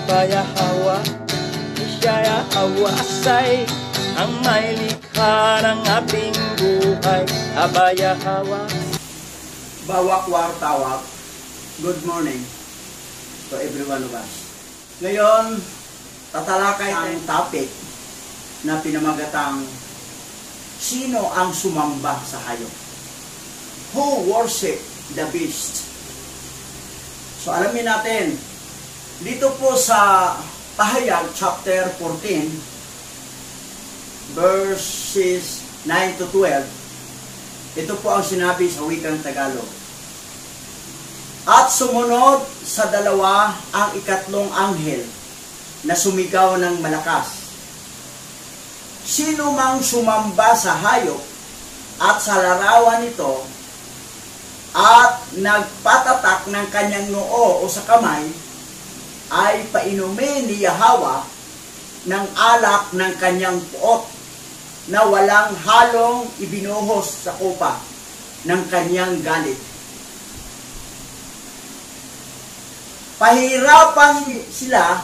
abaya hawa, siya awasay, ang may likha ng ating buhay, abaya hawa. Bawak wartawak, good morning to everyone of us. Ngayon, tatalakay ang topic na pinamagatang sino ang sumamba sa hayop? Who worship the beast? So alamin natin, dito po sa Pahayag chapter 14, verses 9 to 12, ito po ang sinabi sa wikang Tagalog. At sumunod sa dalawa ang ikatlong anghel na sumigaw ng malakas. Sino mang sumamba sa hayop at sa larawan nito at nagpatatak ng kanyang noo o sa kamay, ay painumin ni Yahweh ng alak ng kanyang puot na walang halong ibinuhos sa kopa ng kanyang galit. Pahirapan sila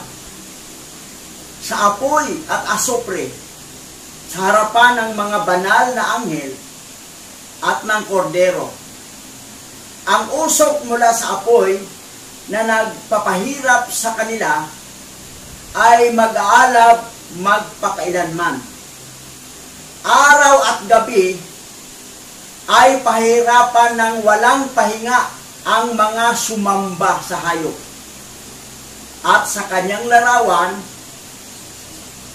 sa apoy at asopre sa harapan ng mga banal na anghel at ng kordero. Ang usok mula sa apoy na nagpapahirap sa kanila ay mag-aalab magpakailanman. Araw at gabi ay pahirapan ng walang pahinga ang mga sumamba sa hayop. At sa kanyang larawan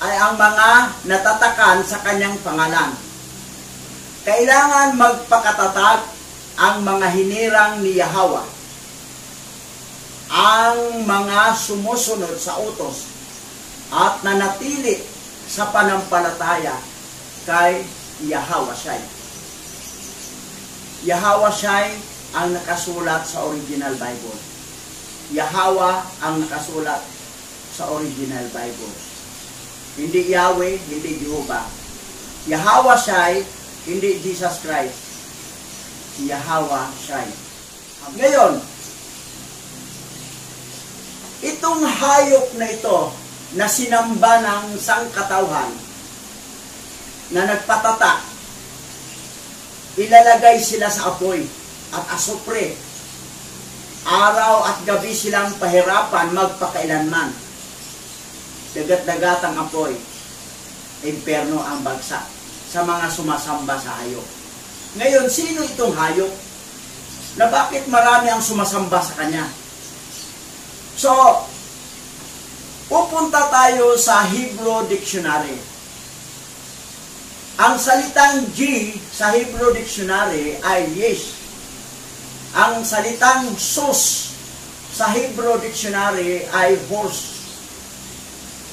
ay ang mga natatakan sa kanyang pangalan. Kailangan magpakatatag ang mga hinirang ni Yahweh, ang mga sumusunod sa utos at nanatili sa panampalataya kay Yahweh Shai. Yahweh Shai ang nakasulat sa original Bible. Yahweh ang nakasulat sa original Bible. Hindi Yahweh, hindi Jehovah. Yahweh Shai, hindi Jesus Christ. Yahweh Shai. Ngayon, itong hayop na ito na sinamba ng sangkatauhan na nagpatatak, ilalagay sila sa apoy at asupre. Araw at gabi silang pahirapan magpakailanman. Dagat-dagat ang apoy, imperno ang bagsak sa mga sumasamba sa hayop. Ngayon, sino itong hayop na bakit marami ang sumasamba sa kanya? So, pupunta tayo sa Hebrew Dictionary. Ang salitang G sa Hebrew Dictionary ay yes. Ang salitang sus sa Hebrew Dictionary ay horse.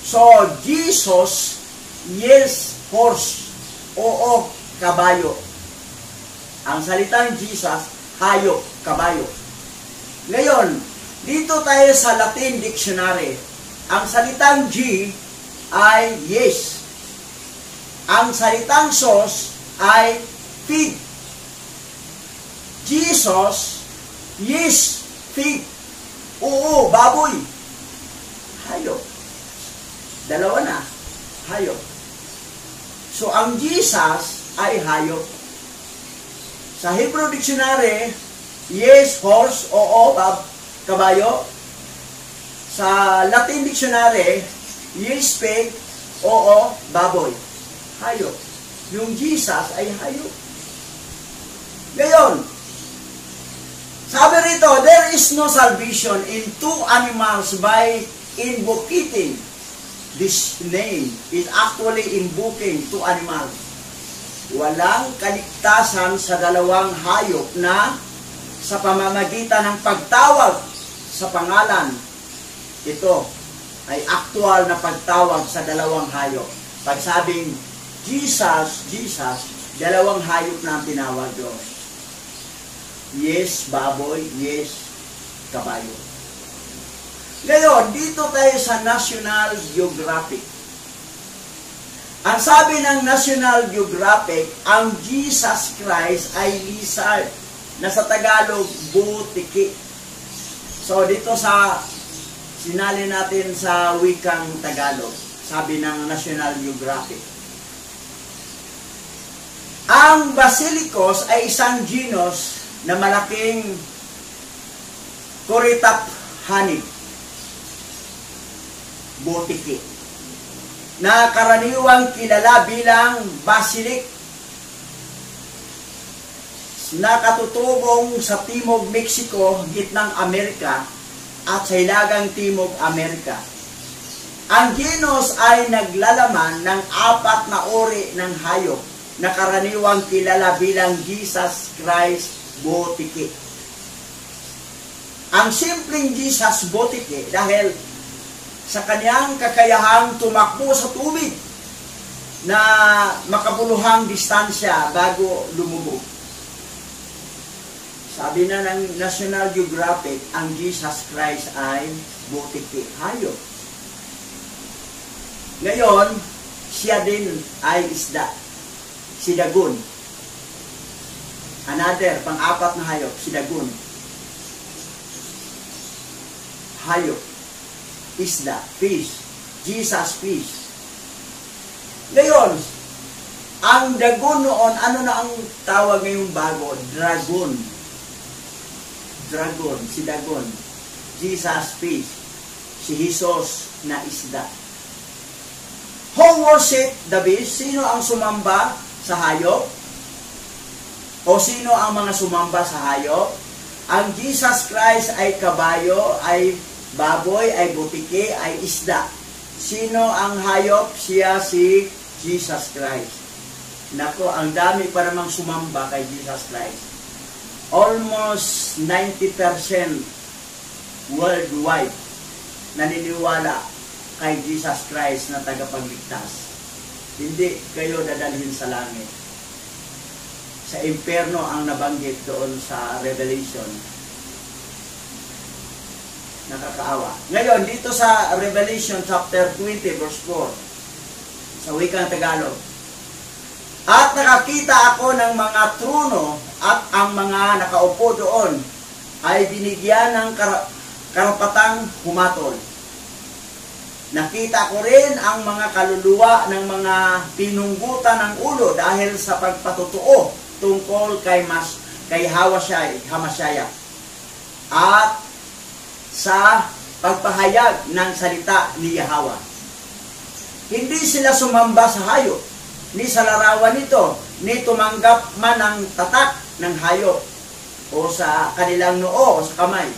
So, Jesus, yes, horse. Oo, kabayo. Ang salitang Jesus, hayop, kabayo. Ngayon, dito tayo sa Latin Dictionary. Ang salitang G ay yes. Ang salitang sos ay pig. Jesus, yes, pig. Oo, baboy. Hayop. Dalawa na, hayop. So, ang Jesus ay hayop. Sa Hebrew Dictionary, yes, horse, oo, kabayo. Sa Latin Dictionary, yes, pig, oo, baboy. Hayop. Yung Jesus ay hayop. Ngayon, sabi rito, there is no salvation in two animals by invoking. This name is actually invoking two animals. Walang kaligtasan sa dalawang hayop na sa pamamagitan ng pagtawag sa pangalan. Ito ay aktual na pagtawag sa dalawang hayop. Pag sabing Jesus, Jesus, dalawang hayop na ang tinawag doon. Yes, baboy. Yes, kabayo. Ngayon, dito tayo sa National Geographic. Ang sabi ng National Geographic, ang Jesus Christ ay lizard, na sa Tagalog, butiki. So, dito sa Sinali natin sa wikang Tagalog, sabi ng National Geographic. Ang basilicus ay isang genus na malaking kuritap hanip, botiki, na karaniwang kilala bilang basilic, na katutubong sa Timog Mexico, gitnang Amerika, at sa Hilagang Timog Amerika. Ang genus ay naglalaman ng 4 na uri ng hayop na karaniwang kilala bilang Jesus Christ botiki. Ang simpleng Jesus botiki dahil sa kanyang kakayahang tumakbo sa tubig na makabuluhang distansya bago lumubog. Sabi na ng National Geographic, ang Jesus Christ ay botiki, hayop. Ngayon, siya din ay isda, si dagon. Another, pang-4 na hayop, si dagon. Hayop, isda, fish, Jesus fish. Ngayon, ang dagon noon, ano na ang tawag ngayong bago? Dragon. Dragon, si dagon. Jesus fish, si Jesus na isda. Who worship the beast? Sino ang sumamba sa hayop? O sino ang mga sumamba sa hayop? Ang Jesus Christ ay kabayo, ay baboy, ay butiki, ay isda. Sino ang hayop? Siya si Jesus Christ. Nako, ang dami pa namang sumamba kay Jesus Christ. Almost 90% worldwide naniniwala kay Jesus Christ na tagapagligtas. Hindi kayo dadalhin sa langit. Sa impyerno ang nabanggit doon sa Revelation. Nakakaawa. Ngayon, dito sa Revelation chapter 20 verse 4, sa wikang Tagalog, at nakakita ako ng mga trono at ang mga nakaupo doon ay binigyan ng karapatang humatol. Nakita ko rin ang mga kaluluwa ng mga pinunggutan ng ulo dahil sa pagpatutuo tungkol kay Hamasyaya at sa pagpahayag ng salita ni Yahweh. Hindi sila sumamba sa hayop, ni sa larawan nito, ni tumanggap man ng tatak ng hayop o sa kanilang noo o sa kamay.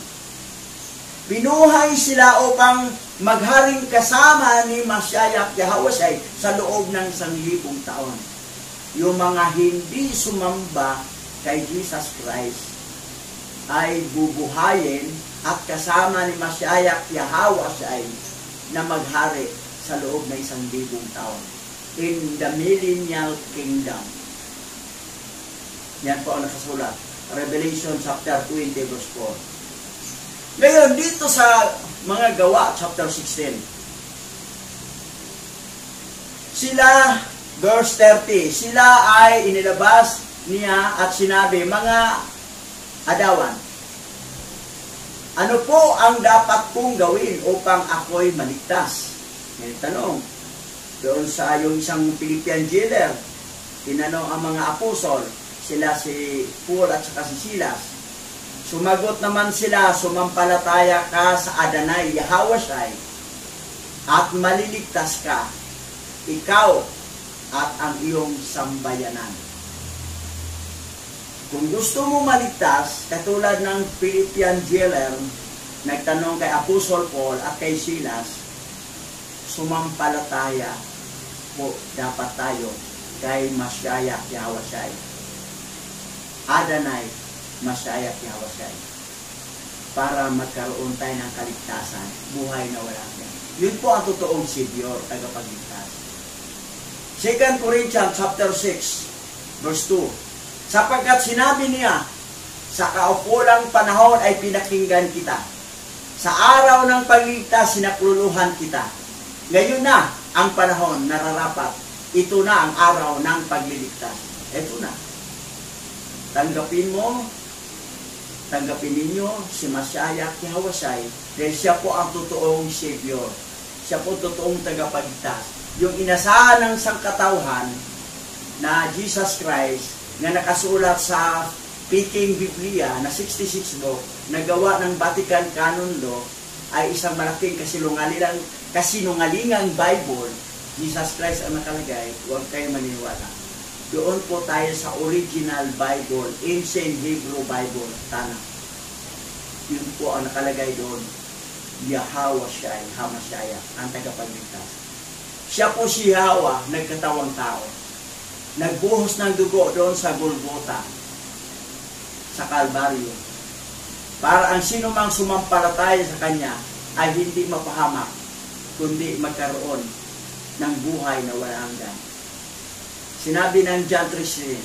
Binuhay sila upang magharing kasama ni Mashiach Yahweh sa loob ng 1,000 taon. Yung mga hindi sumamba kay Jesus Christ ay bubuhayin at kasama ni Mashiach Yahweh na maghari sa loob ng 1,000 taon. In the millennial kingdom. Yan po ang nakasulat. Revelation chapter 20 verse 4. Ngayon, dito sa mga gawa, chapter 16. Sila, verse 30, sila ay inilabas niya at sinabi, mga adawan, ano po ang dapat kong gawin upang ako'y maligtas? May tanong. Doon sa yung isang Philippian jailer, tinanong ang mga apostol, sila si Paul at saka si Silas. Sumagot naman sila, sumampalataya ka sa Adonai Yahweh at maliligtas ka, ikaw at ang iyong sambayanan. Kung gusto mo maligtas, katulad ng Philippian jailer, nagtanong kay Apostol Paul at kay Silas, sumampalataya po dapat tayo kay Mashiach Yahweh. Adonai Mashiach Yahweh. Para magkaroon tayo ng kaligtasan, buhay na walang yan. Yun po ang totoong Savior, tagapagligtas. 2 Corinthians chapter 6, verse 2. Sapagkat sinabi niya, sa kaukulang panahon ay pinakinggan kita. Sa araw ng pagligtas, sinakluluhan kita. Ngayon na ang panahon nararapat. Ito na ang araw ng pagliligtas. Ito na. Tanggapin mo tanggapin ninyo si Masaya Kihawasay dahil siya po ang totoong Savior. Siya po totoong tagapagligtas. Yung inasahan ng sangkatauhan na Jesus Christ na nakasulat sa Peking Biblia na 66 book na gawa ng Vatican Canon Law ay isang malaking kasinungalingang Bible. Jesus Christ ang nakalagay, huwag kayo maniniwala. Doon po tayo sa original Bible, Ancient Hebrew Bible, Tanakh. Yun po ang nakalagay doon, Yahawashai, Hamashaya, ang tagapagligtas. Siya po si Yahweh, nagkatawang tao. Nagbuhos ng dugo doon sa Golgotha, sa Kalbaryo. Para ang sino mang sumampalataya sa Kanya ay hindi mapahamak, kundi magkaroon ng buhay na walang hanggan. Sinabi ng John 3:16.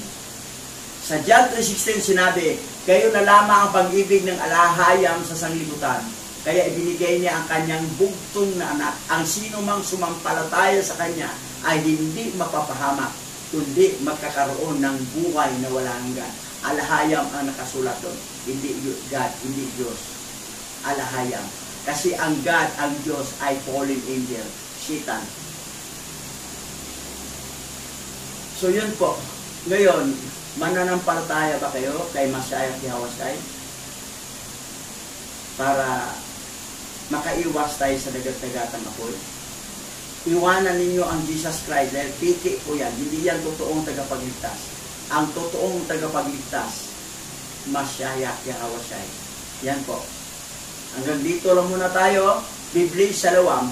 Sa John 3:16 sinabi, kayo na lamang ang pag-ibig ng alahayam sa sanglibutan. Kaya ibinigay niya ang kanyang bugtong na anak. Ang sino mang sumampalataya sa kanya ay hindi mapapahamak, kundi magkakaroon ng buhay na walang hanggan. Alahayam ang nakasulat doon. Hindi God, hindi Diyos. Alahayam. Kasi ang God, ang Diyos ay fallen angel, Satan. So yun po. Ngayon, mananampalataya ba kayo kay Masaya Kihawasay? Para makaiwas tayo sa dagat-dagatang apoy. Iwanan ninyo ang Jesus Christ dahil piki po yan. Hindi yan totoong tagapagligtas. Ang totoong tagapagligtas, Masaya Kihawasay. Yan po. Hanggang dito lang muna tayo. Bibli Shalom.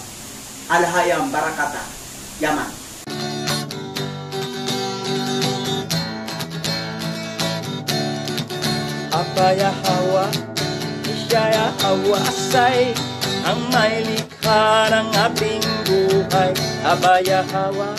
Alhayam Barakata. Yaman. Abaya Hawa, Isaya Hawasay, ang may likha ng ating buhay. Abaya Hawa.